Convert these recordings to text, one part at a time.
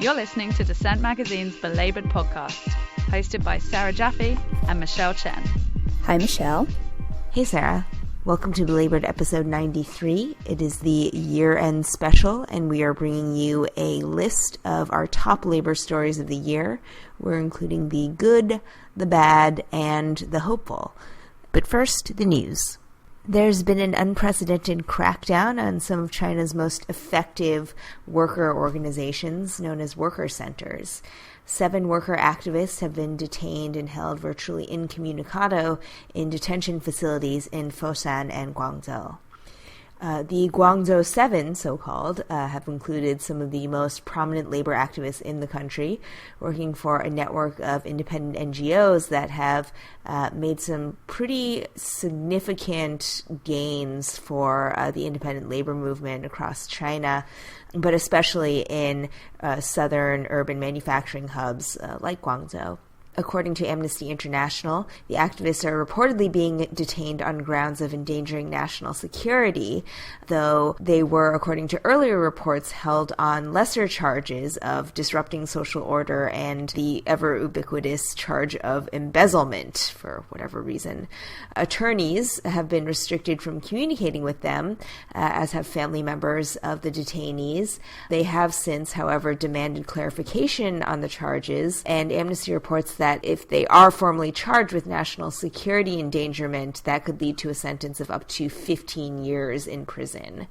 You're listening to Dissent Magazine's Belabored podcast, hosted by Sarah Jaffe and Michelle Chen. Hi, Michelle. Hey, Sarah. Welcome to Belabored episode 93. It is the year-end special, and we are bringing you a list of our top labor stories of the year. We're including the good, the bad, and the hopeful. But first, the news. There's been an unprecedented crackdown on some of China's most effective worker organizations, known as worker centers. 7 worker activists have been detained and held virtually incommunicado in detention facilities in Foshan and Guangzhou. The Guangzhou 7, so-called, have included some of the most prominent labor activists in the country, working for a network of independent NGOs that have made some pretty significant gains for the independent labor movement across China, but especially in southern urban manufacturing hubs like Guangzhou. According to Amnesty International, the activists are reportedly being detained on grounds of endangering national security, though they were, according to earlier reports, held on lesser charges of disrupting social order and the ever-ubiquitous charge of embezzlement, for whatever reason. Attorneys have been restricted from communicating with them, as have family members of the detainees. They have since, however, demanded clarification on the charges, and Amnesty reports that if they are formally charged with national security endangerment, that could lead to a sentence of up to 15 years in prison.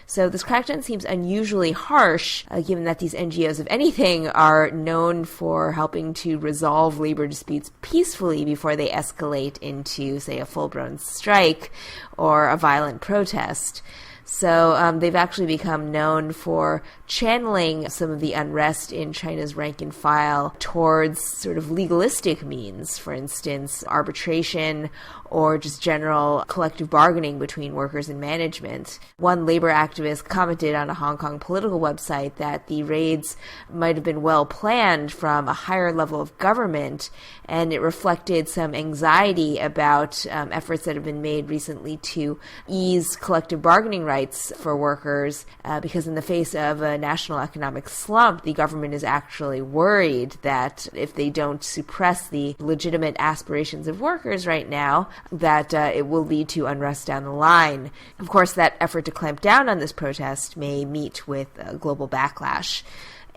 So this crackdown seems unusually harsh, given that these NGOs, if anything, are known for helping to resolve labor disputes peacefully before they escalate into, say, a full-blown strike or a violent protest. So they've actually become known for channeling some of the unrest in China's rank and file towards sort of legalistic means, for instance, arbitration or just general collective bargaining between workers and management. One labor activist commented on a Hong Kong political website that the raids might have been well planned from a higher level of government, and it reflected some anxiety about efforts that have been made recently to ease collective bargaining rights for workers, because in the face of a national economic slump, the government is actually worried that if they don't suppress the legitimate aspirations of workers right now, that it will lead to unrest down the line. Of course, that effort to clamp down on this protest may meet with a global backlash.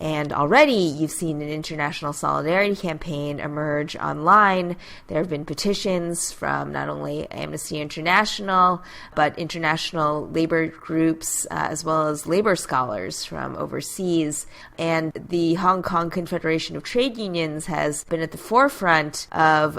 And already you've seen an international solidarity campaign emerge online. There have been petitions from not only Amnesty International, but international labor groups, as well as labor scholars from overseas. And the Hong Kong Confederation of Trade Unions has been at the forefront of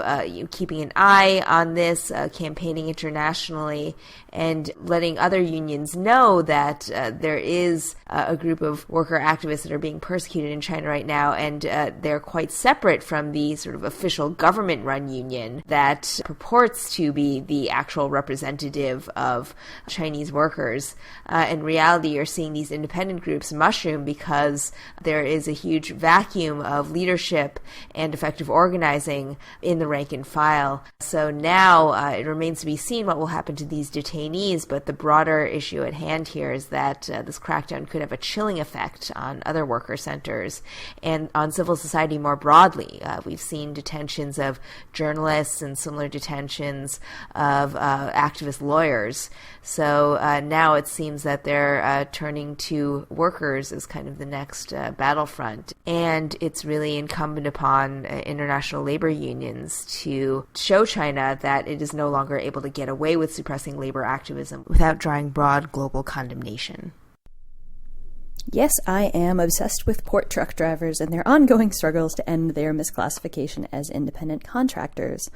keeping an eye on this, campaigning internationally, and letting other unions know that there is a group of worker activists that are being persecuted in China right now, and they're quite separate from the sort of official government-run union that purports to be the actual representative of Chinese workers. In reality, you're seeing these independent groups mushroom because there is a huge vacuum of leadership and effective organizing in the rank and file. So now it remains to be seen what will happen to these detainees, but the broader issue at hand here is that this crackdown could have a chilling effect on other worker centers and on civil society more broadly. We've seen detentions of journalists and similar detentions of activist lawyers. So now it seems that they're turning to workers as kind of the next battlefront. And it's really incumbent upon international labor unions to show China that it is no longer able to get away with suppressing labor activism without drawing broad global condemnation. Yes, I am obsessed with port truck drivers and their ongoing struggles to end their misclassification as independent contractors.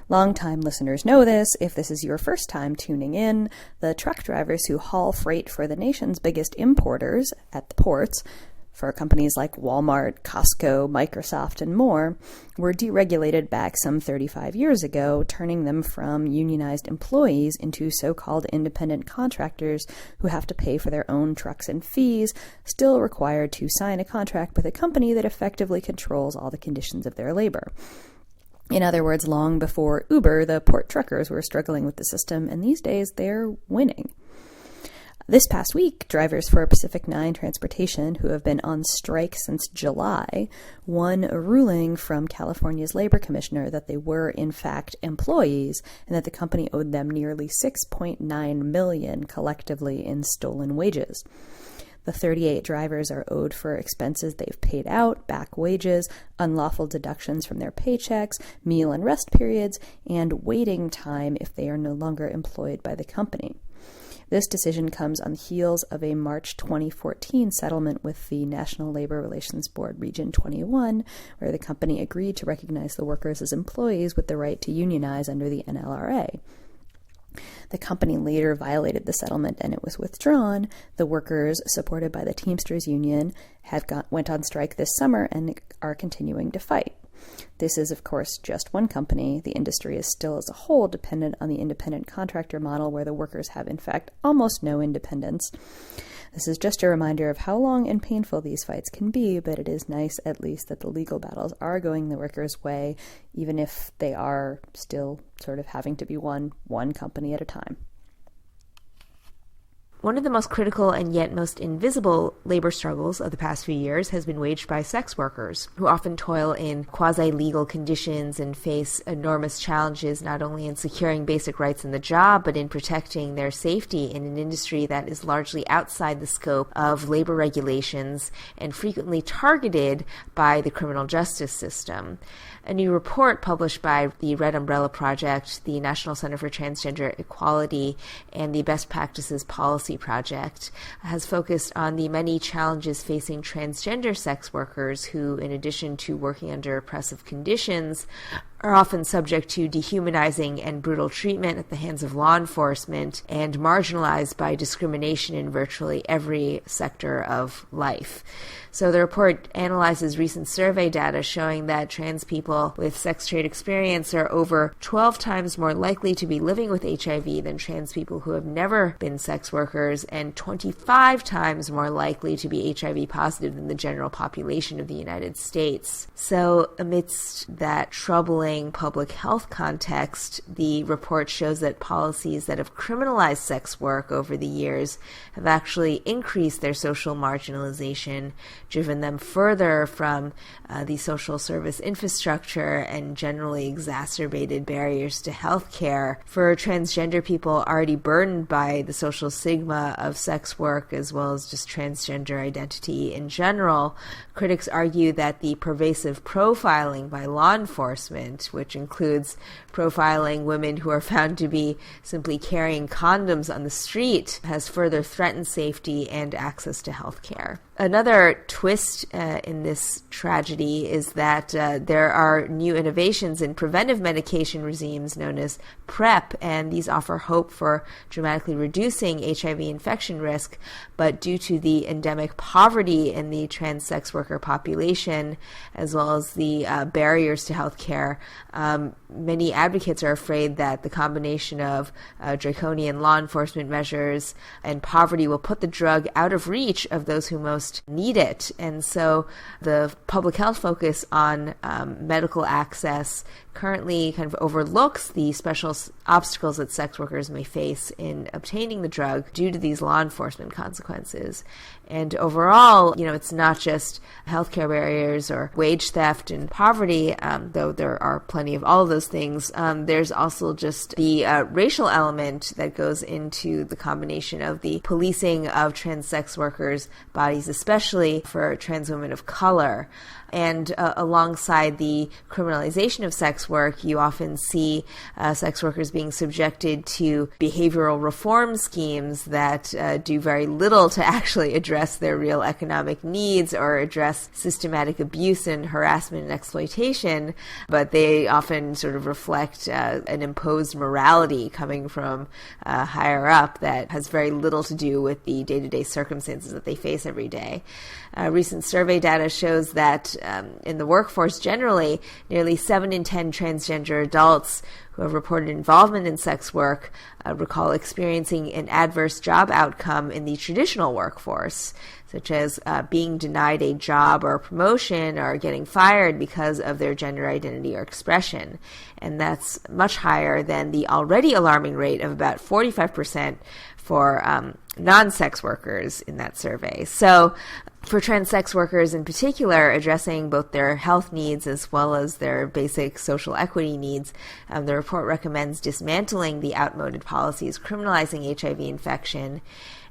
Longtime listeners know this. If this is your first time tuning in, the truck drivers who haul freight for the nation's biggest importers at the ports, for companies like Walmart, Costco, Microsoft, and more, were deregulated back some 35 years ago, turning them from unionized employees into so-called independent contractors who have to pay for their own trucks and fees, still required to sign a contract with a company that effectively controls all the conditions of their labor. In other words, long before Uber, the port truckers were struggling with the system, and these days they're winning. This past week, drivers for Pacific 9 Transportation, who have been on strike since July, won a ruling from California's labor commissioner that they were, in fact, employees and that the company owed them nearly $6.9 million collectively in stolen wages. The 38 drivers are owed for expenses they've paid out, back wages, unlawful deductions from their paychecks, meal and rest periods, and waiting time if they are no longer employed by the company. This decision comes on the heels of a March 2014 settlement with the National Labor Relations Board Region 21, where the company agreed to recognize the workers as employees with the right to unionize under the NLRA. The company later violated the settlement and it was withdrawn. The workers, supported by the Teamsters Union, went on strike this summer and are continuing to fight. This is, of course, just one company. The industry is still as a whole dependent on the independent contractor model, where the workers have, in fact, almost no independence. This is just a reminder of how long and painful these fights can be, but it is nice, at least, that the legal battles are going the workers' way, even if they are still sort of having to be won one company at a time. One of the most critical and yet most invisible labor struggles of the past few years has been waged by sex workers, who often toil in quasi-legal conditions and face enormous challenges not only in securing basic rights in the job, but in protecting their safety in an industry that is largely outside the scope of labor regulations and frequently targeted by the criminal justice system. A new report published by the Red Umbrella Project, the National Center for Transgender Equality, and the Best Practices Policy Project has focused on the many challenges facing transgender sex workers who, in addition to working under oppressive conditions, are often subject to dehumanizing and brutal treatment at the hands of law enforcement and marginalized by discrimination in virtually every sector of life. So the report analyzes recent survey data showing that trans people with sex trade experience are over 12 times more likely to be living with HIV than trans people who have never been sex workers, and 25 times more likely to be HIV positive than the general population of the United States. So amidst that troubling public health context, the report shows that policies that have criminalized sex work over the years have actually increased their social marginalization, driven them further from the social service infrastructure, and generally exacerbated barriers to health care. For transgender people already burdened by the social stigma of sex work, as well as just transgender identity in general, critics argue that the pervasive profiling by law enforcement, which includes profiling women who are found to be simply carrying condoms on the street, has further threatened safety and access to health care. Another twist in this tragedy is that there are new innovations in preventive medication regimes known as PrEP, and these offer hope for dramatically reducing HIV infection risk, but due to the endemic poverty in the trans sex worker population, as well as the barriers to health care, many advocates are afraid that the combination of draconian law enforcement measures and poverty will put the drug out of reach of those who most need it. And so the public health focus on medical access currently kind of overlooks the special obstacles that sex workers may face in obtaining the drug due to these law enforcement consequences. And overall, it's not just healthcare barriers or wage theft and poverty, though there are plenty of all of those things. There's also just the racial element that goes into the combination of the policing of trans sex workers' bodies, especially for trans women of color. And alongside the criminalization of sex work, you often see sex workers being subjected to behavioral reform schemes that do very little to actually address their real economic needs or address systematic abuse and harassment and exploitation, but they often sort of reflect an imposed morality coming from higher up that has very little to do with the day-to-day circumstances that they face every day. Recent survey data shows that in the workforce generally, nearly 7 in 10 transgender adults who have reported involvement in sex work recall experiencing an adverse job outcome in the traditional workforce, such as being denied a job or a promotion or getting fired because of their gender identity or expression. And that's much higher than the already alarming rate of about 45% for non-sex workers in that survey. So for trans sex workers in particular, addressing both their health needs as well as their basic social equity needs, the report recommends dismantling the outmoded policies criminalizing HIV infection.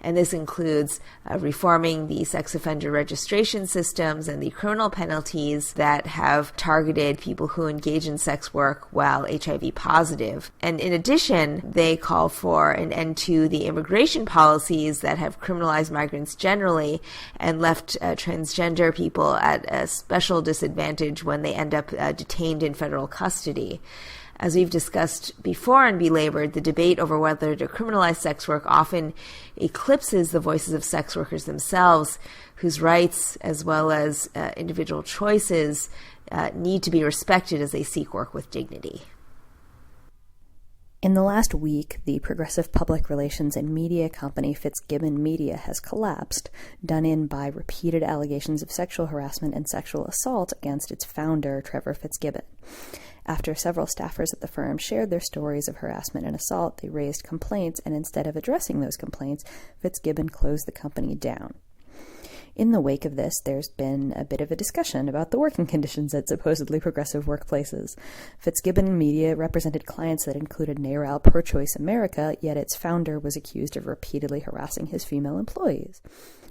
And this includes reforming the sex offender registration systems and the criminal penalties that have targeted people who engage in sex work while HIV positive. And in addition, they call for an end to the immigration policies that have criminalized migrants generally and left transgender people at a special disadvantage when they end up detained in federal custody. As we've discussed before in Belabored, the debate over whether to criminalize sex work often eclipses the voices of sex workers themselves, whose rights as well as individual choices need to be respected as they seek work with dignity. In the last week, the progressive public relations and media company Fitzgibbon Media has collapsed, done in by repeated allegations of sexual harassment and sexual assault against its founder, Trevor Fitzgibbon. After several staffers at the firm shared their stories of harassment and assault, they raised complaints, and instead of addressing those complaints, Fitzgibbon closed the company down. In the wake of this, there's been a bit of a discussion about the working conditions at supposedly progressive workplaces. Fitzgibbon Media represented clients that included NARAL Pro-Choice America, yet its founder was accused of repeatedly harassing his female employees.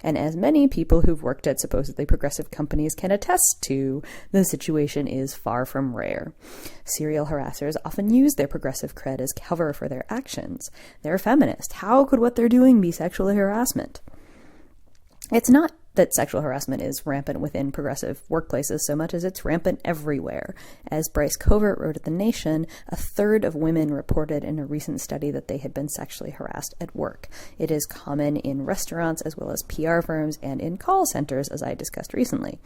And as many people who've worked at supposedly progressive companies can attest to, the situation is far from rare. Serial harassers often use their progressive cred as cover for their actions. They're feminist. How could what they're doing be sexual harassment? It's not that sexual harassment is rampant within progressive workplaces so much as it's rampant everywhere. As Bryce Covert wrote at The Nation, a third of women reported in a recent study that they had been sexually harassed at work. It is common in restaurants as well as PR firms and in call centers, as I discussed recently.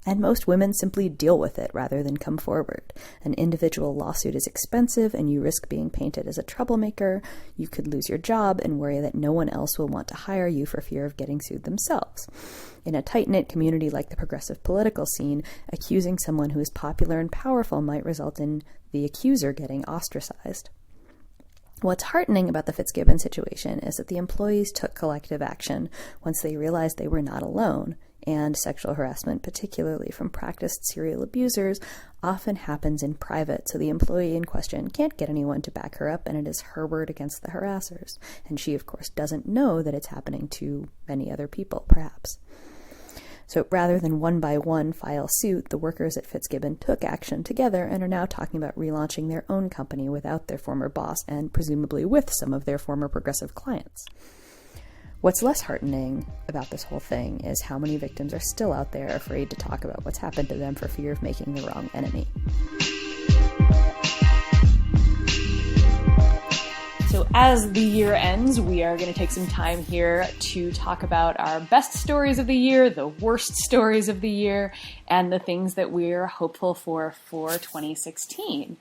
And most women simply deal with it rather than come forward. An individual lawsuit is expensive and you risk being painted as a troublemaker. You could lose your job and worry that no one else will want to hire you for fear of getting sued themselves. In a tight-knit community like the progressive political scene, accusing someone who is popular and powerful might result in the accuser getting ostracized. What's heartening about the Fitzgibbon situation is that the employees took collective action once they realized they were not alone, and sexual harassment, particularly from practiced serial abusers, often happens in private, so the employee in question can't get anyone to back her up, and it is her word against the harassers. And she, of course, doesn't know that it's happening to many other people, perhaps. So rather than one by one file suit, the workers at Fitzgibbon took action together and are now talking about relaunching their own company without their former boss and presumably with some of their former progressive clients. What's less heartening about this whole thing is how many victims are still out there afraid to talk about what's happened to them for fear of making the wrong enemy. So as the year ends, we are going to take some time here to talk about our best stories of the year, the worst stories of the year, and the things that we're hopeful for 2016.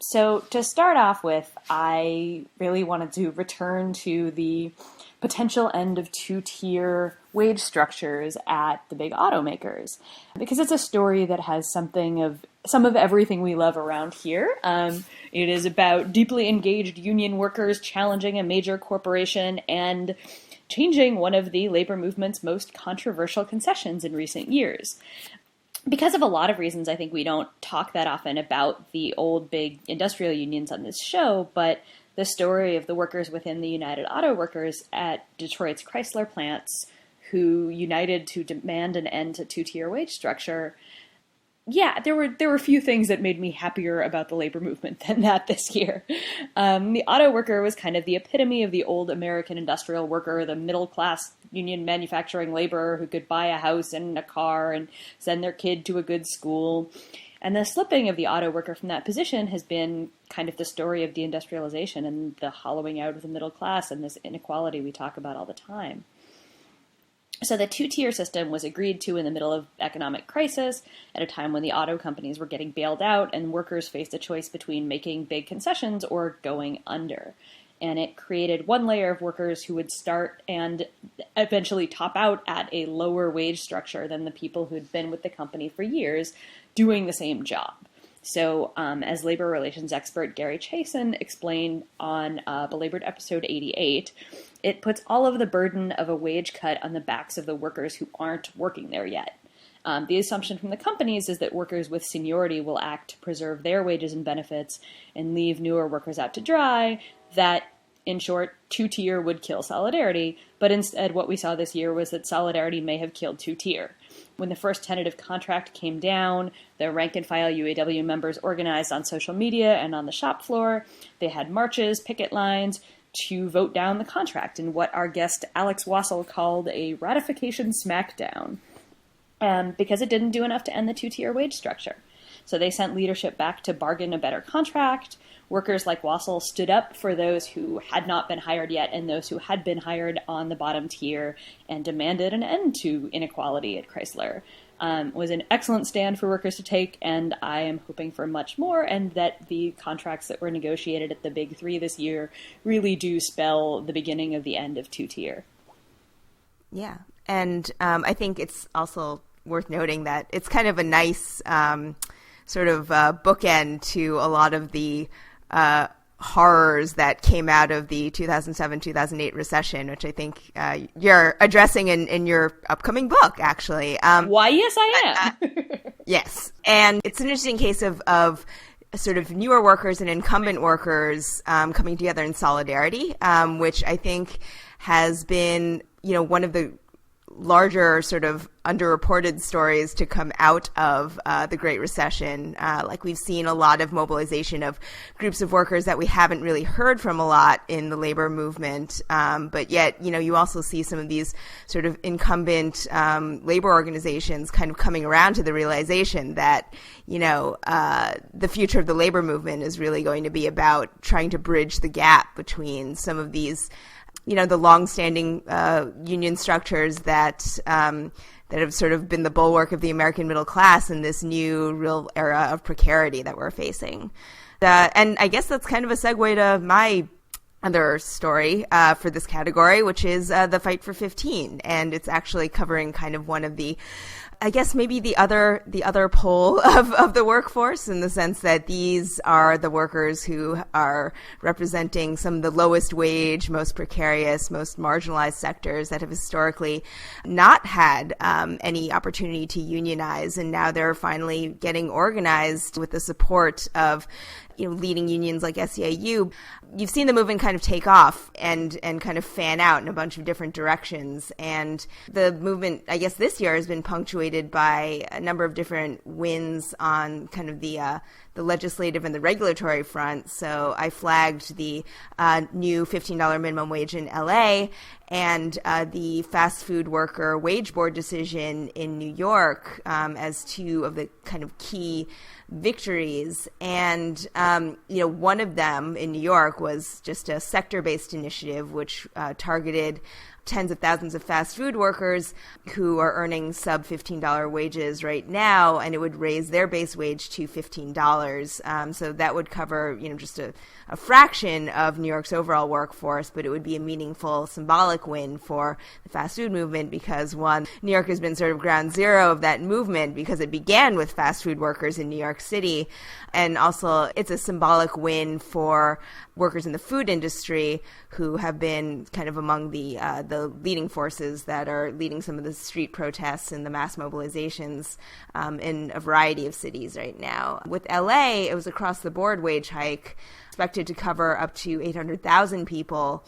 So to start off with, I really wanted to return to the potential end of two-tier wage structures at the big automakers, because it's a story that has some of everything we love around here. It is about deeply engaged union workers challenging a major corporation and changing one of the labor movement's most controversial concessions in recent years. Because of a lot of reasons, I think we don't talk that often about the old big industrial unions on this show, but the story of the workers within the United Auto Workers at Detroit's Chrysler plants who united to demand an end to two-tier wage structure. Yeah, there were a few things that made me happier about the labor movement than that this year. The auto worker was kind of the epitome of the old American industrial worker, the middle-class union manufacturing laborer who could buy a house and a car and send their kid to a good school. And the slipping of the auto worker from that position has been kind of the story of deindustrialization and the hollowing out of the middle class and this inequality we talk about all the time. So the two-tier system was agreed to in the middle of economic crisis, at a time when the auto companies were getting bailed out and workers faced a choice between making big concessions or going under. And it created one layer of workers who would start and eventually top out at a lower wage structure than the people who'd been with the company for years doing the same job. So as labor relations expert Gary Chasen explained on Belabored episode 88, it puts all of the burden of a wage cut on the backs of the workers who aren't working there yet. The assumption from the companies is that workers with seniority will act to preserve their wages and benefits and leave newer workers out to dry. That, in short, two-tier would kill solidarity, but instead what we saw this year was that solidarity may have killed two-tier. When the first tentative contract came down, the rank-and-file UAW members organized on social media and on the shop floor. They had marches, picket lines to vote down the contract in what our guest Alex Wassel called a ratification smackdown, because it didn't do enough to end the two-tier wage structure. So they sent leadership back to bargain a better contract. Workers like Wassel stood up for those who had not been hired yet and those who had been hired on the bottom tier and demanded an end to inequality at Chrysler. Was an excellent stand for workers to take, and I am hoping for much more, and that the contracts that were negotiated at the Big Three this year really do spell the beginning of the end of two-tier. Yeah, and I think it's also worth noting that it's kind of a nice sort of bookend to a lot of the horrors that came out of the 2007-2008 recession, which I think you're addressing in your upcoming book, actually. Why, yes, I am. Yes. And it's an interesting case of sort of newer workers and incumbent workers coming together in solidarity, which I think has been, one of the larger sort of underreported stories to come out of the Great Recession. Like we've seen a lot of mobilization of groups of workers that we haven't really heard from a lot in the labor movement. But yet, you also see some of these sort of incumbent labor organizations kind of coming around to the realization that, the future of the labor movement is really going to be about trying to bridge the gap between some of these the longstanding union structures that have sort of been the bulwark of the American middle class in this new real era of precarity that we're facing. And I guess that's kind of a segue to my other story for this category, which is the Fight for 15. And it's actually covering kind of one of the, I guess maybe the other pole of the workforce, in the sense that these are the workers who are representing some of the lowest wage, most precarious, most marginalized sectors that have historically not had any opportunity to unionize, and now they're finally getting organized with the support of leading unions like SEIU. You've seen the movement kind of take off and kind of fan out in a bunch of different directions. And the movement, I guess, this year has been punctuated by a number of different wins on kind of the legislative and the regulatory front. So I flagged the new $15 minimum wage in LA and the fast food worker wage board decision in New York as two of the kind of key victories. And, one of them in New York was just a sector-based initiative which targeted tens of thousands of fast food workers who are earning sub $15 wages right now, and it would raise their base wage to $15. So that would cover, just a fraction of New York's overall workforce, but it would be a meaningful symbolic win for the fast food movement because, one, New York has been sort of ground zero of that movement because it began with fast food workers in New York City. And also it's a symbolic win for workers in the food industry who have been kind of among the leading forces that are leading some of the street protests and the mass mobilizations in a variety of cities right now. With LA, it was across the board wage hike expected to cover up to 800,000 people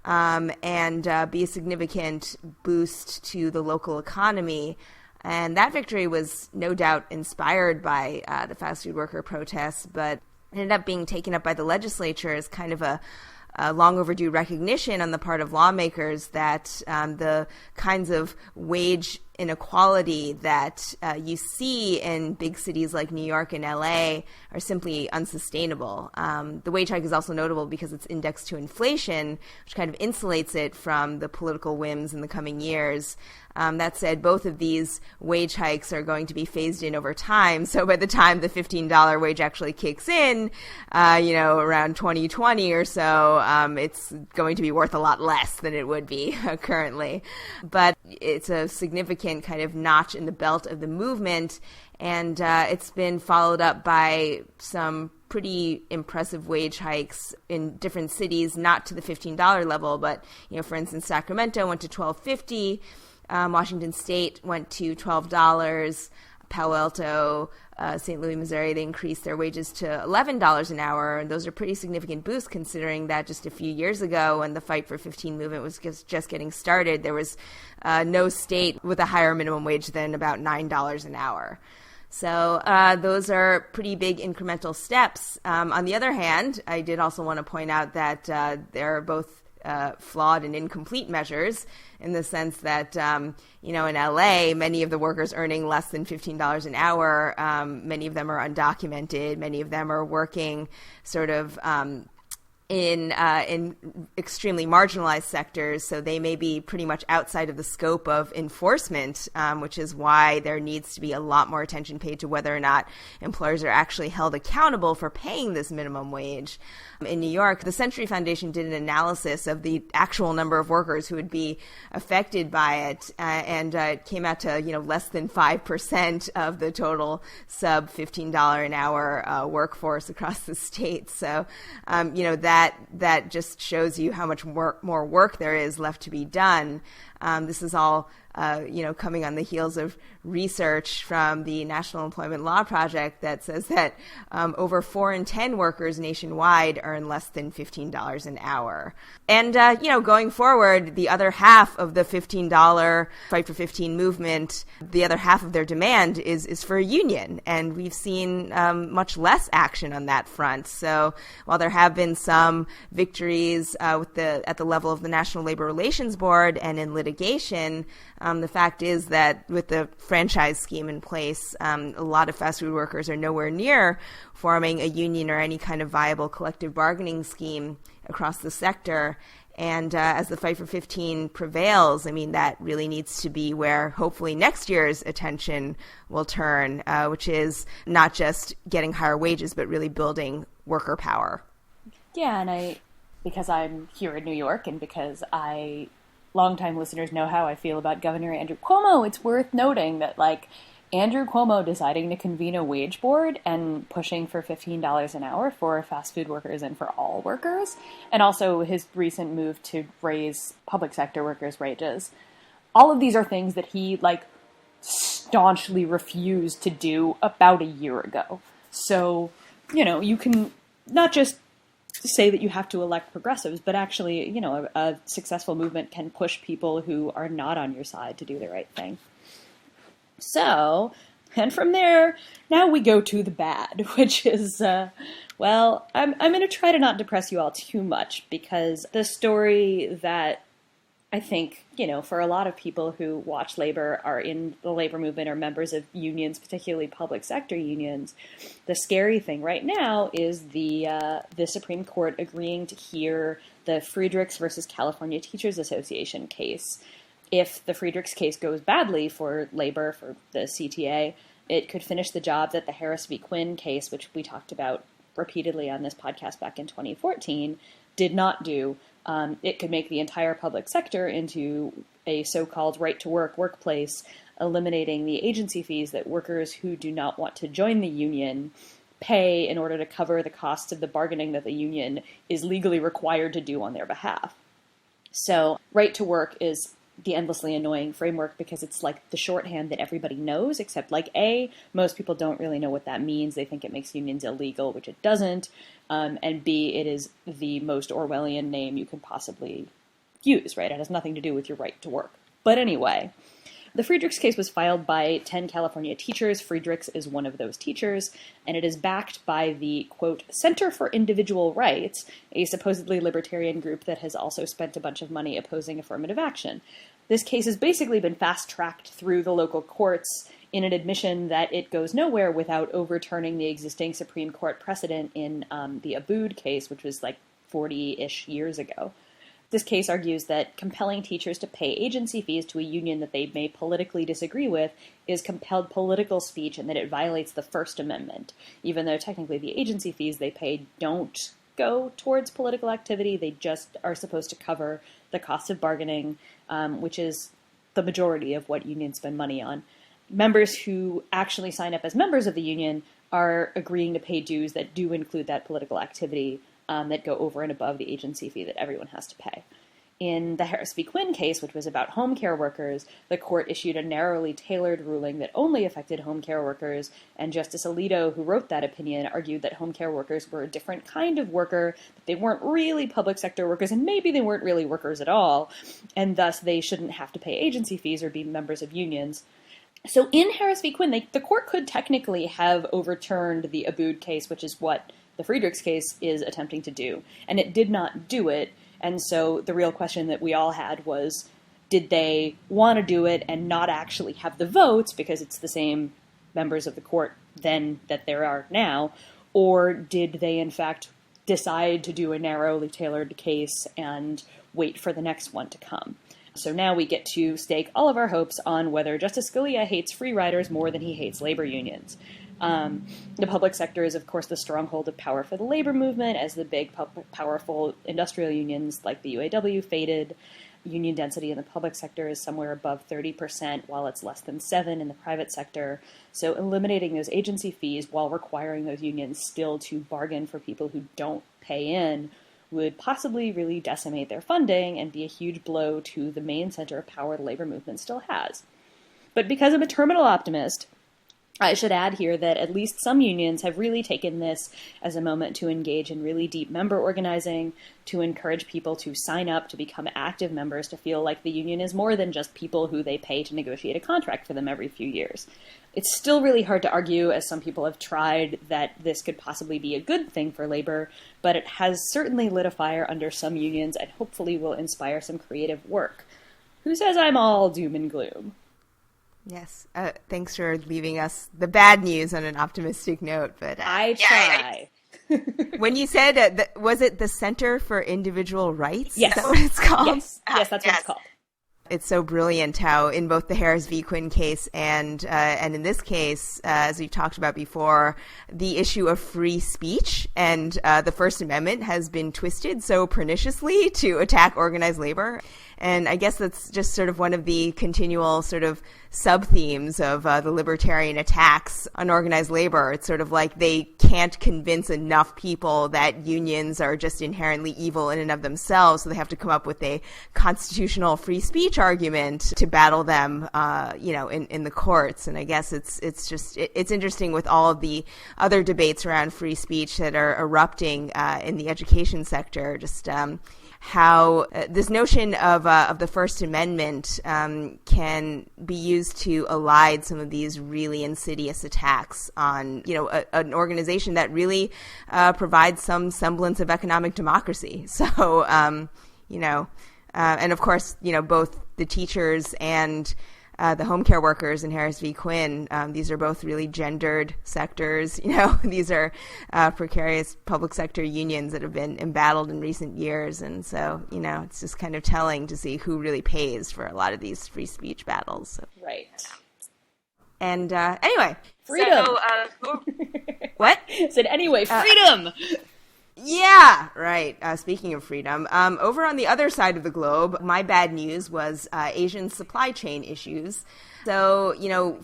and be a significant boost to the local economy. And that victory was no doubt inspired by the fast food worker protests, but ended up being taken up by the legislature as kind of a long overdue recognition on the part of lawmakers that the kinds of wage inequality that you see in big cities like New York and LA are simply unsustainable. The wage hike is also notable because it's indexed to inflation, which kind of insulates it from the political whims in the coming years. That said, both of these wage hikes are going to be phased in over time. So by the time the $15 wage actually kicks in, around 2020 or so, it's going to be worth a lot less than it would be currently. But it's a significant kind of notch in the belt of the movement, and it's been followed up by some pretty impressive wage hikes in different cities, not to the $15 level, but, for instance, Sacramento went to $12.50. Washington State went to $12. Palo Alto, St. Louis, Missouri, they increased their wages to $11 an hour. And those are pretty significant boosts considering that just a few years ago when the Fight for 15 movement was just getting started, there was no state with a higher minimum wage than about $9 an hour. So those are pretty big incremental steps. On the other hand, I did also want to point out that they're both flawed and incomplete measures in the sense that, in LA, many of the workers earning less than $15 an hour, many of them are undocumented, many of them are working sort of in extremely marginalized sectors, so they may be pretty much outside of the scope of enforcement, which is why there needs to be a lot more attention paid to whether or not employers are actually held accountable for paying this minimum wage. In New York, the Century Foundation did an analysis of the actual number of workers who would be affected by it, and it came out to less than 5% of the total sub $15 an hour workforce across the state. So, that just shows you how much more work there is left to be done. This is all coming on the heels of research from the National Employment Law Project that says that over 4 in 10 workers nationwide earn less than $15 an hour. And, going forward, the other half of the $15 Fight for 15 movement, the other half of their demand is for a union. And we've seen much less action on that front. So while there have been some victories at the level of the National Labor Relations Board and in litigation, the fact is that with the franchise scheme in place, a lot of fast food workers are nowhere near forming a union or any kind of viable collective bargaining scheme across the sector. And as the Fight for 15 prevails, that really needs to be where hopefully next year's attention will turn, which is not just getting higher wages, but really building worker power. Yeah, and because I'm here in New York and because longtime listeners know how I feel about Governor Andrew Cuomo, it's worth noting that, Andrew Cuomo deciding to convene a wage board and pushing for $15 an hour for fast food workers and for all workers, and also his recent move to raise public sector workers' wages. All of these are things that he, staunchly refused to do about a year ago. So, you can not just say that you have to elect progressives, but actually, a successful movement can push people who are not on your side to do the right thing. So, and from there, now we go to the bad, which is, I'm going to try to not depress you all too much, because the story that I think, for a lot of people who watch labor, are in the labor movement, or members of unions, particularly public sector unions, the scary thing right now is the Supreme Court agreeing to hear the Friedrichs versus California Teachers Association case. If the Friedrichs case goes badly for labor, for the CTA, it could finish the job that the Harris v. Quinn case, which we talked about repeatedly on this podcast back in 2014, did not do. It could make the entire public sector into a so-called right-to-work workplace, eliminating the agency fees that workers who do not want to join the union pay in order to cover the costs of the bargaining that the union is legally required to do on their behalf. So right-to-work is the endlessly annoying framework because it's the shorthand that everybody knows, except most people don't really know what that means. They think it makes unions illegal, which it doesn't. And B, it is the most Orwellian name you can possibly use, right? It has nothing to do with your right to work. But anyway, the Friedrichs case was filed by 10 California teachers. Friedrichs is one of those teachers, and it is backed by the, quote, Center for Individual Rights, a supposedly libertarian group that has also spent a bunch of money opposing affirmative action. this case has basically been fast-tracked through the local courts in an admission that it goes nowhere without overturning the existing Supreme Court precedent in the Abood case, which was like 40-ish years ago. This case argues that compelling teachers to pay agency fees to a union that they may politically disagree with is compelled political speech and that it violates the First Amendment, even though technically the agency fees they pay don't go towards political activity. They just are supposed to cover the cost of bargaining, which is the majority of what unions spend money on. Members who actually sign up as members of the union are agreeing to pay dues that do include that political activity that go over and above the agency fee that everyone has to pay. In the Harris v. Quinn case, which was about home care workers, the court issued a narrowly tailored ruling that only affected home care workers, and Justice Alito, who wrote that opinion, argued that home care workers were a different kind of worker, that they weren't really public sector workers, and maybe they weren't really workers at all, and thus they shouldn't have to pay agency fees or be members of unions. So in Harris v. Quinn, the court could technically have overturned the Abood case, which is what the Friedrichs case is attempting to do, and it did not do it. And so the real question that we all had was, did they want to do it and not actually have the votes, because it's the same members of the court then that there are now, or did they in fact decide to do a narrowly tailored case and wait for the next one to come? So now we get to stake all of our hopes on whether Justice Scalia hates free riders more than he hates labor unions. The public sector is, of course, the stronghold of power for the labor movement, as the big, powerful industrial unions like the UAW faded. Union density in the public sector is somewhere above 30%, while it's less than 7% in the private sector. So eliminating those agency fees while requiring those unions still to bargain for people who don't pay in would possibly really decimate their funding and be a huge blow to the main center of power the labor movement still has. But because I'm a terminal optimist, I should add here that at least some unions have really taken this as a moment to engage in really deep member organizing, to encourage people to sign up, to become active members, to feel like the union is more than just people who they pay to negotiate a contract for them every few years. It's still really hard to argue, as some people have tried, that this could possibly be a good thing for labor, but it has certainly lit a fire under some unions and hopefully will inspire some creative work. Who says I'm all doom and gloom? Yes. Thanks for leaving us the bad news on an optimistic note. But I try. When you said, was it the Center for Individual Rights? Yes. Is that what it's called? Yes, that's what it's called. It's so brilliant how in both the Harris v. Quinn case and in this case, as we've talked about before, the issue of free speech and the First Amendment has been twisted so perniciously to attack organized labor. And I guess that's just sort of one of the continual sort of sub-themes of the libertarian attacks on organized labor. It's sort of like they can't convince enough people that unions are just inherently evil in and of themselves, so they have to come up with a constitutional free speech argument to battle them, in the courts. And I guess it's interesting with all of the other debates around free speech that are erupting in the education sector, just how this notion of the First Amendment can be used to elide some of these really insidious attacks on, an organization that really provides some semblance of economic democracy. So, and of course, both the teachers and the home care workers in Harris v. Quinn, these are both really gendered sectors. These are precarious public sector unions that have been embattled in recent years. And so, it's just kind of telling to see who really pays for a lot of these free speech battles. So. Right. And anyway. Freedom. So, what? Said anyway, freedom. Yeah, right. Speaking of freedom, over on the other side of the globe, my bad news was Asian supply chain issues. So,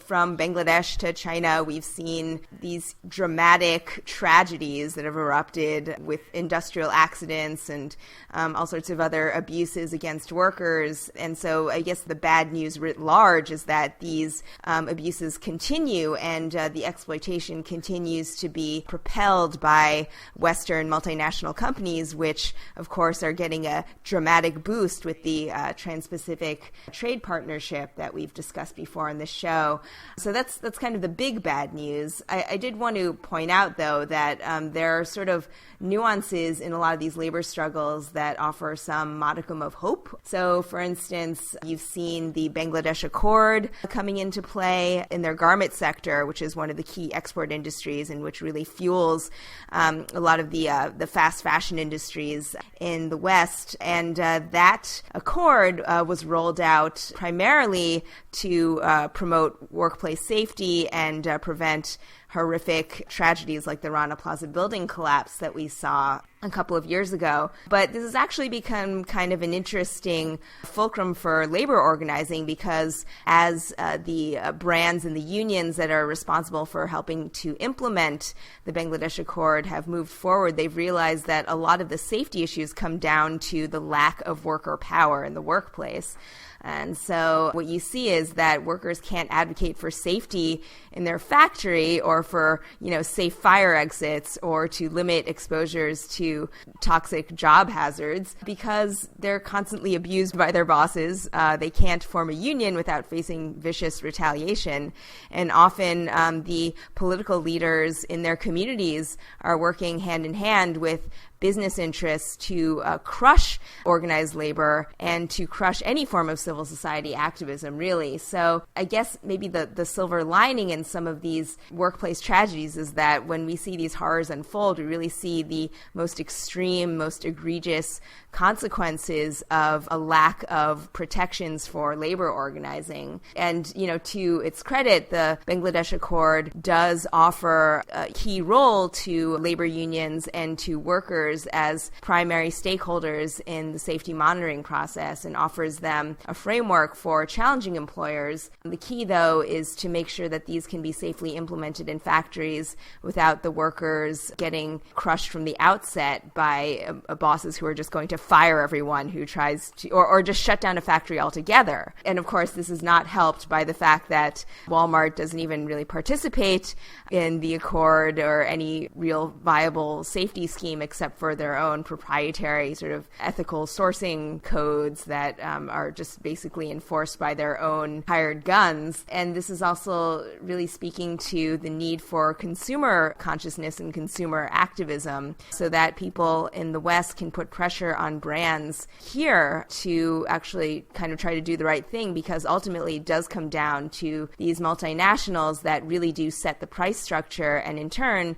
from Bangladesh to China, we've seen these dramatic tragedies that have erupted with industrial accidents and all sorts of other abuses against workers. And so I guess the bad news writ large is that these abuses continue and the exploitation continues to be propelled by Western multinational multinational companies, which, of course, are getting a dramatic boost with the Trans-Pacific trade partnership that we've discussed before on this show. So that's kind of the big bad news. I did want to point out, though, that there are sort of nuances in a lot of these labor struggles that offer some modicum of hope. So, for instance, you've seen the Bangladesh Accord coming into play in their garment sector, which is one of the key export industries and which really fuels a lot of the fast fashion industries in the West. And that accord was rolled out primarily to promote workplace safety and prevent horrific tragedies like the Rana Plaza building collapse that we saw a couple of years ago. But this has actually become kind of an interesting fulcrum for labor organizing, because as the brands and the unions that are responsible for helping to implement the Bangladesh Accord have moved forward, they've realized that a lot of the safety issues come down to the lack of worker power in the workplace. And so what you see is that workers can't advocate for safety in their factory or for, safe fire exits or to limit exposures to toxic job hazards because they're constantly abused by their bosses. They can't form a union without facing vicious retaliation. And often the political leaders in their communities are working hand in hand with business interests to crush organized labor and to crush any form of civil society activism, really. So I guess maybe the silver lining in some of these workplace tragedies is that when we see these horrors unfold, we really see the most extreme, most egregious consequences of a lack of protections for labor organizing. And, to its credit, the Bangladesh Accord does offer a key role to labor unions and to workers as primary stakeholders in the safety monitoring process and offers them a framework for challenging employers. The key, though, is to make sure that these can be safely implemented in factories without the workers getting crushed from the outset by bosses who are just going to fire everyone who tries to, or just shut down a factory altogether. And of course, this is not helped by the fact that Walmart doesn't even really participate in the Accord or any real viable safety scheme except for their own proprietary sort of ethical sourcing codes that are just basically enforced by their own hired guns. And this is also really speaking to the need for consumer consciousness and consumer activism so that people in the West can put pressure on brands here to actually kind of try to do the right thing, because ultimately it does come down to these multinationals that really do set the price structure and in turn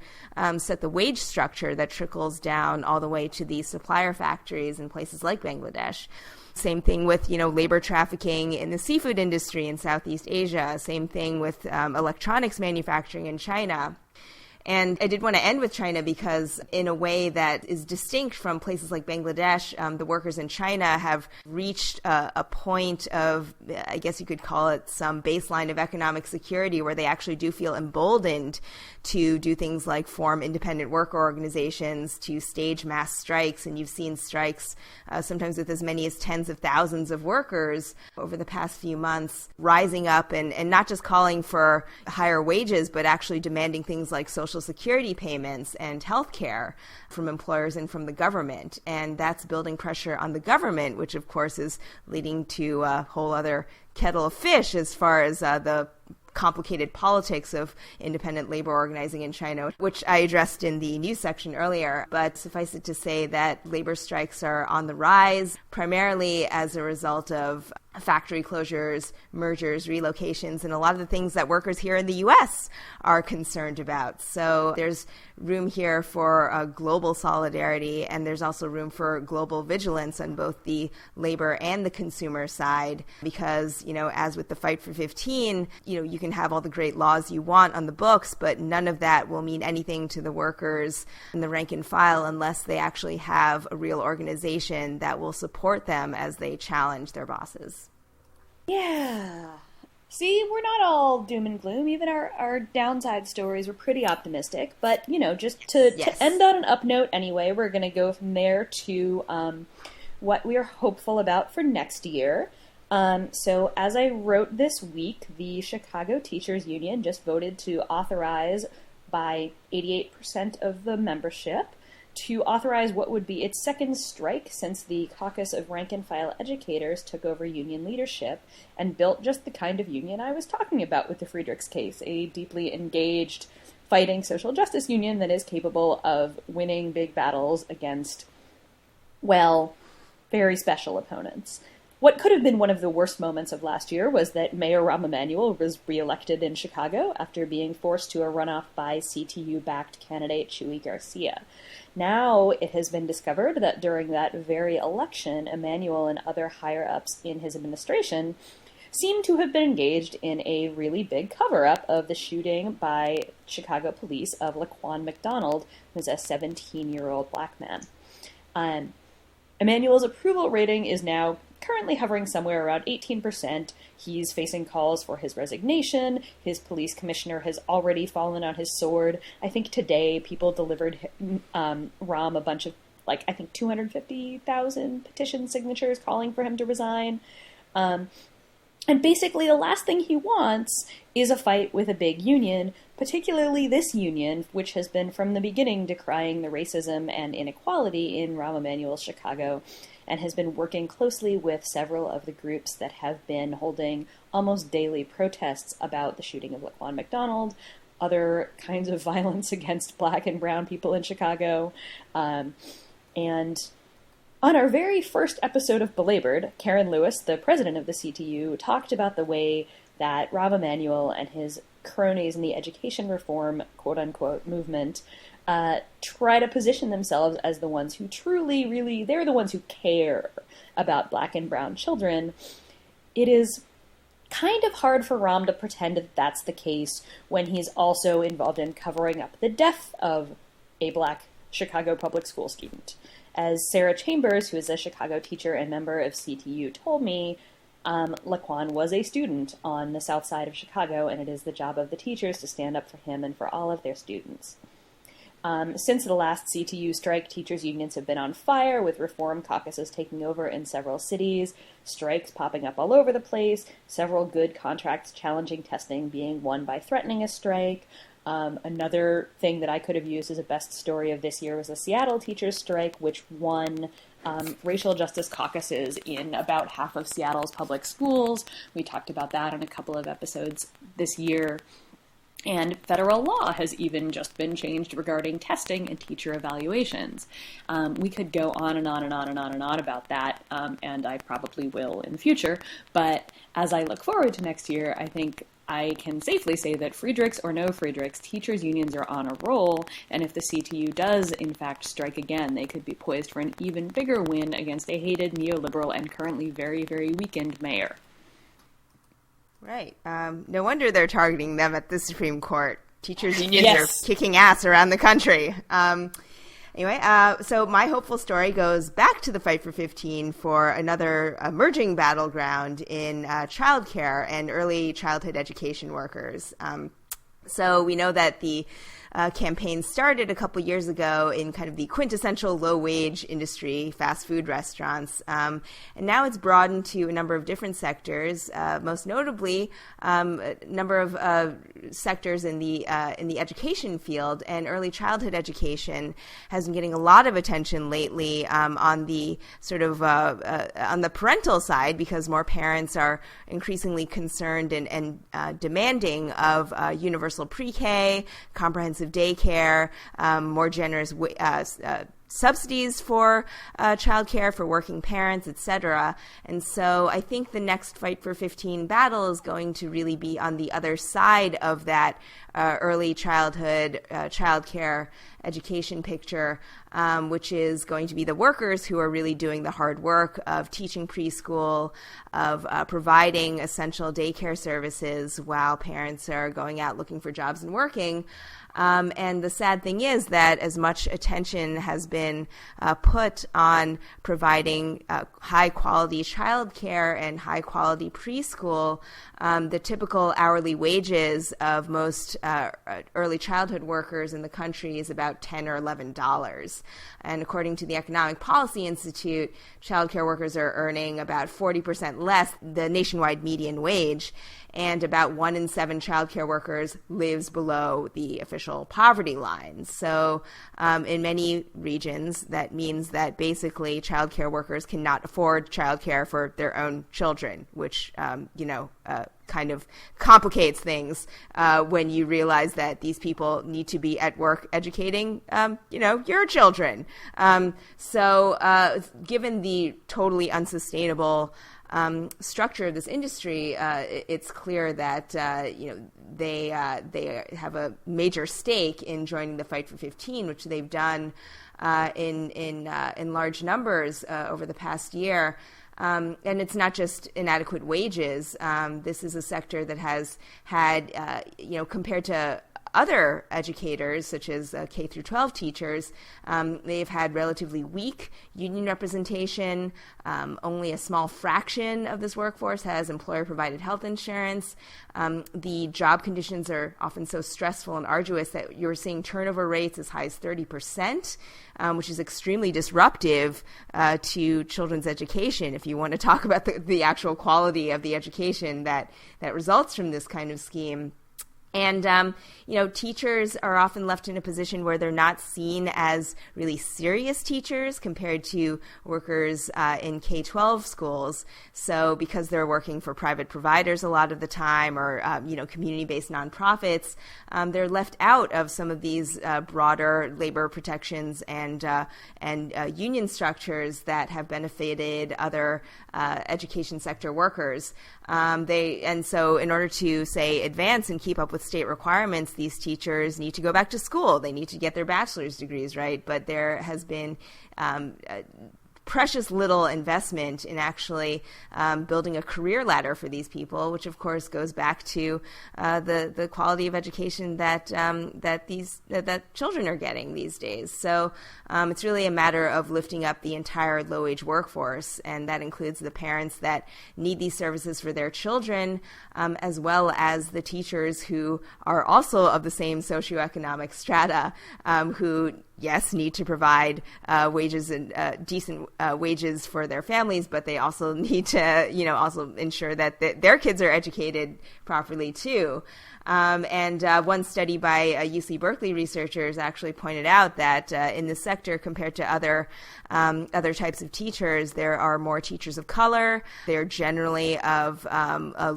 set the wage structure that trickles down all the way to the supplier factories in places like Bangladesh. Same thing with, labor trafficking in the seafood industry in Southeast Asia. Same thing with electronics manufacturing in China. And I did want to end with China because in a way that is distinct from places like Bangladesh, the workers in China have reached a point of, I guess you could call it some baseline of economic security where they actually do feel emboldened to do things like form independent worker organizations, to stage mass strikes. And you've seen strikes sometimes with as many as tens of thousands of workers over the past few months rising up and not just calling for higher wages, but actually demanding things like social security payments and health care from employers and from the government. And that's building pressure on the government, which of course is leading to a whole other kettle of fish as far as the complicated politics of independent labor organizing in China, which I addressed in the news section earlier. But suffice it to say that labor strikes are on the rise, primarily as a result of factory closures, mergers, relocations, and a lot of the things that workers here in the U.S. are concerned about. So there's room here for global solidarity, and there's also room for global vigilance on both the labor and the consumer side, because, as with the Fight for 15, you can have all the great laws you want on the books, but none of that will mean anything to the workers and the rank and file unless they actually have a real organization that will support them as they challenge their bosses. Yeah. See, we're not all doom and gloom. Even our downside stories were pretty optimistic. But, just to end on an up note anyway, we're going to go from there to what we are hopeful about for next year. So as I wrote this week, the Chicago Teachers Union just voted to authorize by 88% of the membership to authorize what would be its second strike since the caucus of rank-and-file educators took over union leadership and built just the kind of union I was talking about with the Friedrichs case, a deeply engaged, fighting social justice union that is capable of winning big battles against, well, very special opponents. What could have been one of the worst moments of last year was that Mayor Rahm Emanuel was reelected in Chicago after being forced to a runoff by CTU-backed candidate Chuy Garcia. Now it has been discovered that during that very election, Emanuel and other higher-ups in his administration seem to have been engaged in a really big cover-up of the shooting by Chicago police of Laquan McDonald, who's a 17-year-old black man. Emanuel's approval rating is now currently hovering somewhere around 18%. He's facing calls for his resignation. His police commissioner has already fallen on his sword. I think today people delivered Rahm a bunch of, 250,000 petition signatures calling for him to resign. And basically the last thing he wants is a fight with a big union, particularly this union, which has been from the beginning decrying the racism and inequality in Rahm Emanuel's Chicago, and has been working closely with several of the groups that have been holding almost daily protests about the shooting of Laquan McDonald, other kinds of violence against black and brown people in Chicago. And on our very first episode of Belabored, Karen Lewis, the president of the CTU, talked about the way that Rahm Emanuel and his cronies in the education reform, quote-unquote, movement try to position themselves as the ones who truly, they're the ones who care about black and brown children. It is kind of hard for Rahm to pretend that that's the case when he's also involved in covering up the death of a black Chicago public school student. As Sarah Chambers, who is a Chicago teacher and member of CTU, told me, Laquan was a student on the south side of Chicago, and it is the job of the teachers to stand up for him and for all of their students. Since the last CTU strike, teachers' unions have been on fire, with reform caucuses taking over in several cities, strikes popping up all over the place, several good contracts challenging testing being won by threatening a strike. Another thing that I could have used as a best story of this year was the Seattle teachers' strike, which won racial justice caucuses in about half of Seattle's public schools. We talked about that in a couple of episodes this year. And federal law has even just been changed regarding testing and teacher evaluations. We could go on and on and on and on and on about that, and I probably will in the future. But as I look forward to next year, I think I can safely say that Friedrichs or no Friedrichs, teachers' unions are on a roll, and if the CTU does, in fact, strike again, they could be poised for an even bigger win against a hated neoliberal and currently very, very weakened mayor. Right. No wonder they're targeting them at the Supreme Court. Teachers' unions Yes. are kicking ass around the country. So my hopeful story goes back to the Fight for 15 for another emerging battleground in childcare and early childhood education workers. So we know that the campaign started a couple years ago in kind of the quintessential low-wage industry, fast food restaurants, and now it's broadened to a number of different sectors, most notably a number of sectors in the education field, and early childhood education has been getting a lot of attention lately on the sort of on the parental side, because more parents are increasingly concerned and demanding of universal pre-K, comprehensive daycare, more generous subsidies for childcare for working parents, etc. And so I think the next Fight for 15 battle is going to really be on the other side of that early childhood childcare education picture, which is going to be the workers who are really doing the hard work of teaching preschool, of providing essential daycare services while parents are going out looking for jobs and working. And the sad thing is that as much attention has been put on providing high-quality childcare and high-quality preschool, the typical hourly wages of most early childhood workers in the country is about about $10 or $11. And according to the Economic Policy Institute, childcare workers are earning about 40% less the nationwide median wage, and about 1 in 7 childcare workers lives below the official poverty line. So in many regions, that means that basically childcare workers cannot afford childcare for their own children, which, kind of complicates things when you realize that these people need to be at work educating, your children. So given the totally unsustainable structure of this industry, it's clear that they have a major stake in joining the Fight for 15, which they've done in large numbers over the past year. And it's not just inadequate wages. This is a sector that has had, compared to other educators, such as K through 12 teachers, they've had relatively weak union representation. Only a small fraction of this workforce has employer-provided health insurance. The job conditions are often so stressful and arduous that you're seeing turnover rates as high as 30%, which is extremely disruptive to children's education. If you want to talk about the actual quality of the education that results from this kind of scheme. And, teachers are often left in a position where they're not seen as really serious teachers compared to workers in K-12 schools. So because they're working for private providers a lot of the time, or, community-based nonprofits, they're left out of some of these broader labor protections and union structures that have benefited other education sector workers. So in order to, say, advance and keep up with state requirements, these teachers need to go back to school. They need to get their bachelor's degrees, right? But there has been precious little investment in actually building a career ladder for these people, which of course goes back to the quality of education that children are getting these days. So it's really a matter of lifting up the entire low-wage workforce, and that includes the parents that need these services for their children, as well as the teachers who are also of the same socioeconomic strata, who yes, need to provide wages and decent wages for their families, but they also need to, also ensure that their kids are educated properly too. And one study by UC Berkeley researchers actually pointed out that in this sector, compared to other types of teachers, there are more teachers of color. They're generally of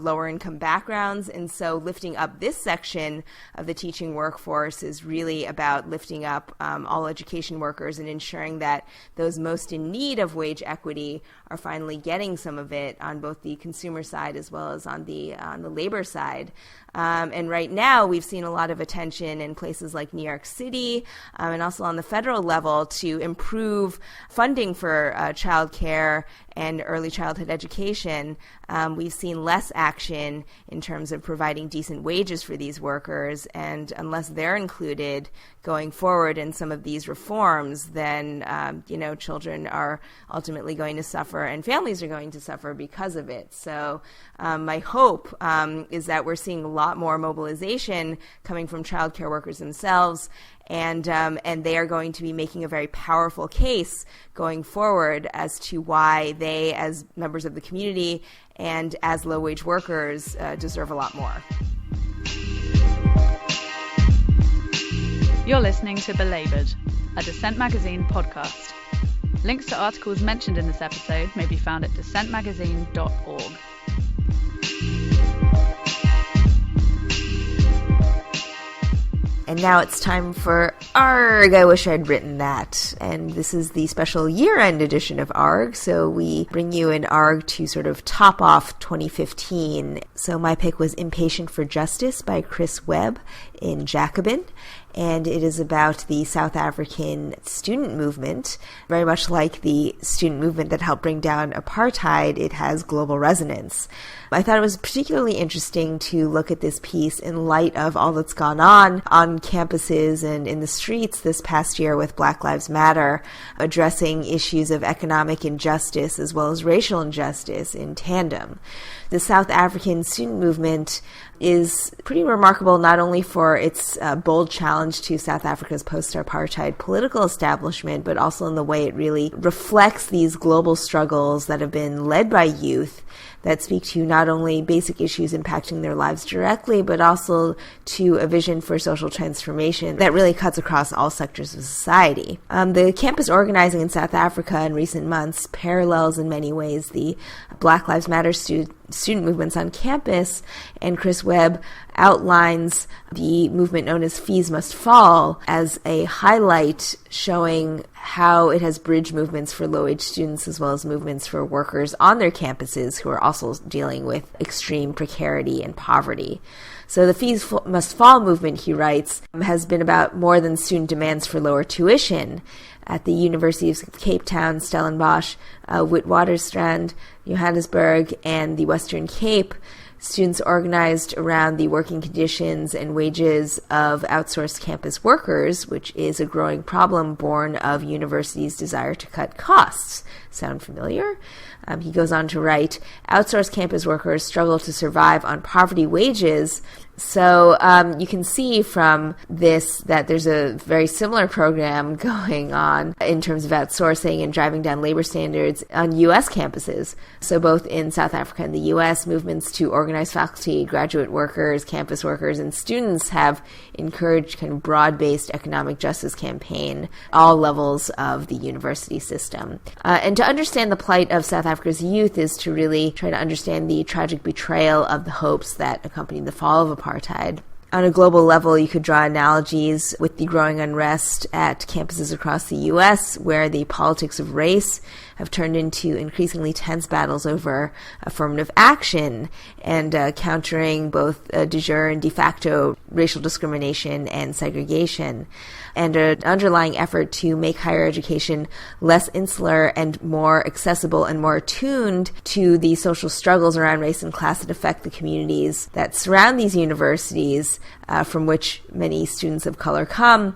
lower income backgrounds. And so lifting up this section of the teaching workforce is really about lifting up all education workers and ensuring that those most in need of wage equity are finally getting some of it on both the consumer side as well as on the labor side. And right now, we've seen a lot of attention in places like New York City and also on the federal level to improve funding for child care and early childhood education. We've seen less action in terms of providing decent wages for these workers, and unless they're included going forward in some of these reforms, then children are ultimately going to suffer and families are going to suffer because of it. So my hope is that we're seeing a lot more mobilization coming from child care workers themselves, and they are going to be making a very powerful case going forward as to why they, as members of the community and as low-wage workers, deserve a lot more. You're listening to Belabored, a Dissent magazine podcast. Links to articles mentioned in this episode may be found at dissentmagazine.org. And now it's time for ARG. I wish I'd written that. And this is the special year-end edition of ARG, so we bring you an ARG to sort of top off 2015. So my pick was Impatient for Justice by Chris Webb in Jacobin. And it is about the South African student movement. Very much like the student movement that helped bring down apartheid, it has global resonance. I thought it was particularly interesting to look at this piece in light of all that's gone on campuses and in the streets this past year with Black Lives Matter, addressing issues of economic injustice as well as racial injustice in tandem. The South African student movement is pretty remarkable not only for its bold challenge challenge to South Africa's post-apartheid political establishment, but also in the way it really reflects these global struggles that have been led by youth that speak to not only basic issues impacting their lives directly, but also to a vision for social transformation that really cuts across all sectors of society. The campus organizing in South Africa in recent months parallels in many ways the Black Lives Matter student movements on campus, and Chris Webb outlines the movement known as Fees Must Fall as a highlight showing how it has bridged movements for low-wage students as well as movements for workers on their campuses who are also dealing with extreme precarity and poverty. So the Fees Must Fall movement, he writes, has been about more than student demands for lower tuition. At the Universities of Cape Town, Stellenbosch, Witwatersrand, Johannesburg, and the Western Cape, students organized around the working conditions and wages of outsourced campus workers, which is a growing problem born of universities' desire to cut costs. Sound familiar? He goes on to write, outsourced campus workers struggle to survive on poverty wages. So you can see from this that there's a very similar program going on in terms of outsourcing and driving down labor standards on U.S. campuses. So both in South Africa and the U.S., movements to organize faculty, graduate workers, campus workers, and students have encouraged kind of broad-based economic justice campaign, all levels of the university system. And to understand the plight of South Africa's youth is to really try to understand the tragic betrayal of the hopes that accompanied the fall of apartheid. On a global level, you could draw analogies with the growing unrest at campuses across the U.S., where the politics of race have turned into increasingly tense battles over affirmative action and countering both de jure and de facto racial discrimination and segregation, and an underlying effort to make higher education less insular and more accessible and more attuned to the social struggles around race and class that affect the communities that surround these universities, from which many students of color come,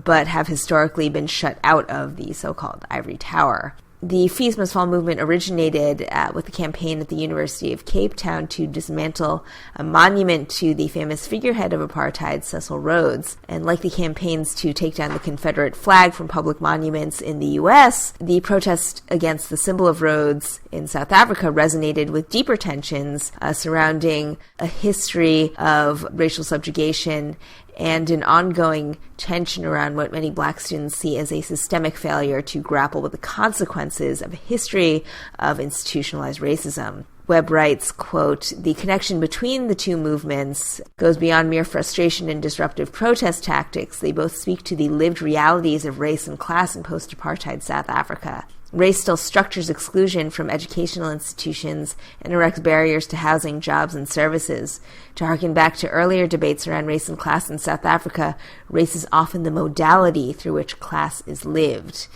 but have historically been shut out of the so-called ivory tower. The Fees Must Fall movement originated with a campaign at the University of Cape Town to dismantle a monument to the famous figurehead of apartheid, Cecil Rhodes. And like the campaigns to take down the Confederate flag from public monuments in the U.S., the protest against the symbol of Rhodes in South Africa resonated with deeper tensions surrounding a history of racial subjugation and an ongoing tension around what many Black students see as a systemic failure to grapple with the consequences of a history of institutionalized racism. Webb writes, quote, "The connection between the two movements goes beyond mere frustration and disruptive protest tactics. They both speak to the lived realities of race and class in post-apartheid South Africa. Race still structures exclusion from educational institutions and erects barriers to housing, jobs, and services. To harken back to earlier debates around race and class in South Africa, race is often the modality through which class is lived."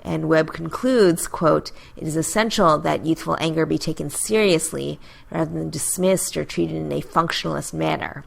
And Webb concludes, quote, "It is essential that youthful anger be taken seriously rather than dismissed or treated in a functionalist manner.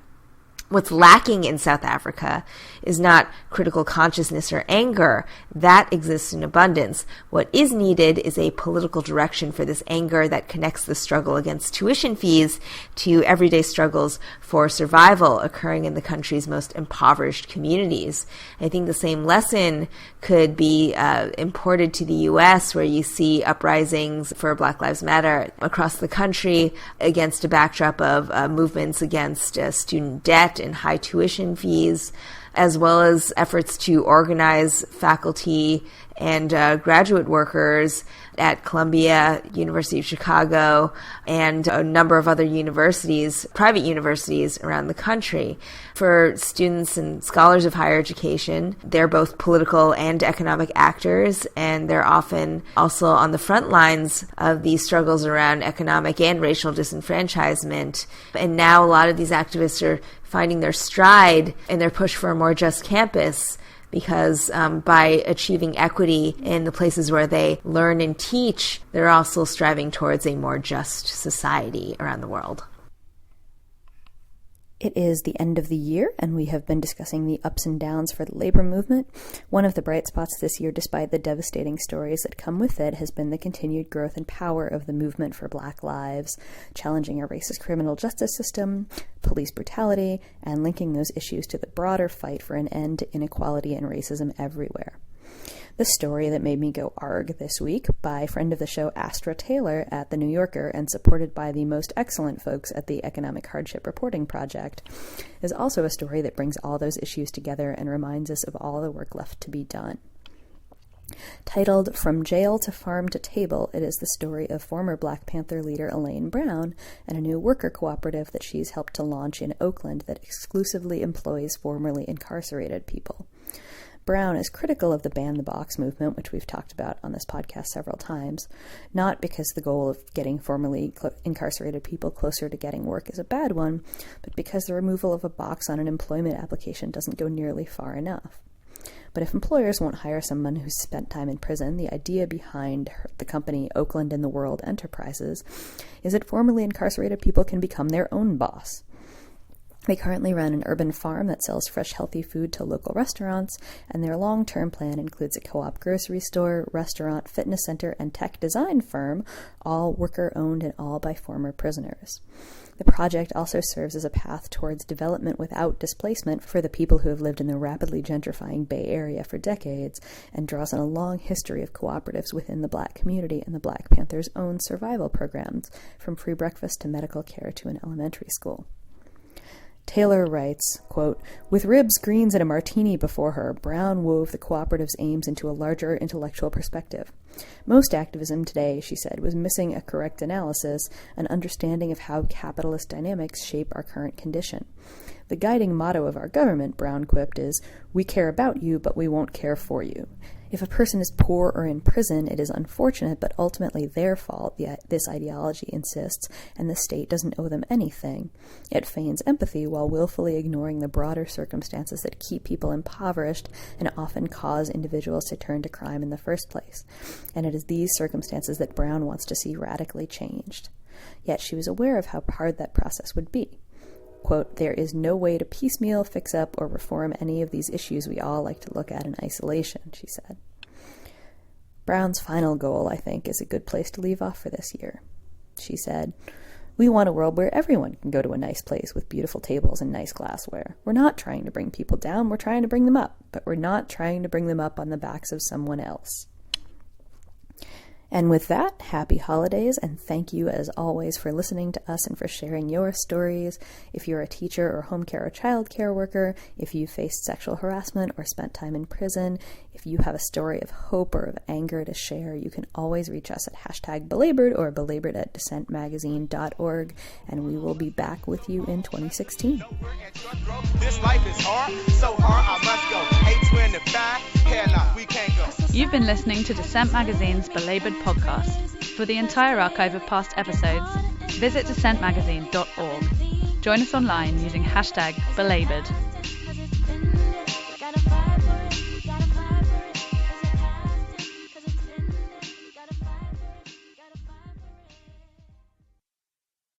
What's lacking in South Africa is not critical consciousness or anger. That exists in abundance. What is needed is a political direction for this anger that connects the struggle against tuition fees to everyday struggles for survival occurring in the country's most impoverished communities." I think the same lesson could be imported to the U.S., where you see uprisings for Black Lives Matter across the country against a backdrop of movements against student debt and high tuition fees, as well as efforts to organize faculty and graduate workers at Columbia, University of Chicago, and a number of other universities, private universities around the country. For students and scholars of higher education, they're both political and economic actors, and they're often also on the front lines of these struggles around economic and racial disenfranchisement. And now a lot of these activists are finding their stride in their push for a more just campus, because by achieving equity in the places where they learn and teach, they're also striving towards a more just society around the world. It is the end of the year, and we have been discussing the ups and downs for the labor movement. One of the bright spots this year, despite the devastating stories that come with it, has been the continued growth and power of the movement for Black lives, challenging our racist criminal justice system, police brutality, and linking those issues to the broader fight for an end to inequality and racism everywhere. The story that made me go ARG this week, by friend of the show Astra Taylor at The New Yorker and supported by the most excellent folks at the Economic Hardship Reporting Project, is also a story that brings all those issues together and reminds us of all the work left to be done. Titled From Jail to Farm to Table, it is the story of former Black Panther leader Elaine Brown and a new worker cooperative that she's helped to launch in Oakland that exclusively employs formerly incarcerated people. Brown is critical of the Ban the Box movement, which we've talked about on this podcast several times, not because the goal of getting formerly incarcerated people closer to getting work is a bad one, but because the removal of a box on an employment application doesn't go nearly far enough. But if employers won't hire someone who's spent time in prison, the idea behind the company Oakland and the World Enterprises is that formerly incarcerated people can become their own boss. They currently run an urban farm that sells fresh, healthy food to local restaurants, and their long-term plan includes a co-op grocery store, restaurant, fitness center, and tech design firm, all worker-owned and all by former prisoners. The project also serves as a path towards development without displacement for the people who have lived in the rapidly gentrifying Bay Area for decades, and draws on a long history of cooperatives within the Black community and the Black Panthers' own survival programs, from free breakfast to medical care to an elementary school. Taylor writes, quote, "With ribs, greens, and a martini before her, Brown wove the cooperative's aims into a larger intellectual perspective. Most activism today, she said, was missing a correct analysis, an understanding of how capitalist dynamics shape our current condition. The guiding motto of our government," Brown quipped, is, "We care about you, but we won't care for you. If a person is poor or in prison, it is unfortunate, but ultimately their fault, this ideology insists, and the state doesn't owe them anything. It feigns empathy while willfully ignoring the broader circumstances that keep people impoverished and often cause individuals to turn to crime in the first place. And it is these circumstances that Brown wants to see radically changed." Yet she was aware of how hard that process would be. Quote, "There is no way to piecemeal, fix up, or reform any of these issues we all like to look at in isolation," she said. Brown's final goal, I think, is a good place to leave off for this year. She said, "We want a world where everyone can go to a nice place with beautiful tables and nice glassware. We're not trying to bring people down, we're trying to bring them up, but we're not trying to bring them up on the backs of someone else." And with that, happy holidays, and thank you as always for listening to us and for sharing your stories. If you're a teacher or home care or child care worker, if you faced sexual harassment or spent time in prison, if you have a story of hope or of anger to share, you can always reach us at #Belabored or belabored@dissentmagazine.org, and we will be back with you in 2016. This life is hard, so hard I must go. 825, hell no, we can't go. You've been listening to Dissent Magazine's Belabored podcast. For the entire archive of past episodes, visit dissentmagazine.org. Join us online using #Belabored.